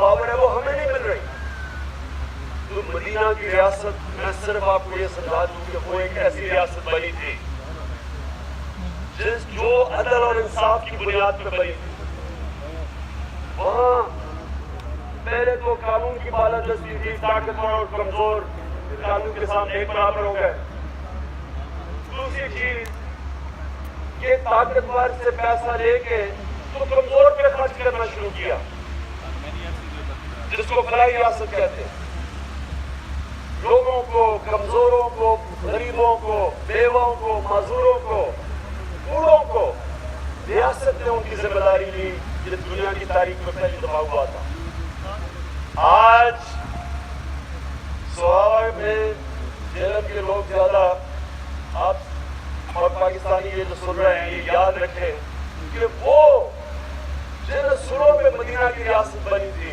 Power ہے وہ ہمیں نہیں مل رہی. تو مدینہ کی ریاست میں صرف آپ کو یہ سمجھا دوں کہ وہ ایک ایسی ریاست بنی تھی جو عدل اور انصاف کی بنیاد پہ بنی تھی. وہاں پہلے تو قانون کی بالادستی تھی, طاقتور اور کمزور قانون کے سامنے ایک برابر ہو گئے. دوسری چیز یہ طاقتور سے پیسہ لے کے تو کمزور پہ خرچ کرنا شروع کیا, جس کو فلاحی ریاست کہتے ہیں. لوگوں کو, کمزوروں کو, غریبوں کو, بیووں کو, معذوروں کو, بوڑھوں کو ریاست نے ان کی ذمہ داری لی. یہ دنیا کی تاریخ میں پہلی دفعہ ہوا تھا. آج سوار میں جیلم کے لوگ زیادہ, آپ اور پاکستانی یہ جو سن رہے ہیں یہ یاد رکھیں کہ وہ جن اصولوں پہ مدینہ کی ریاست بنی تھی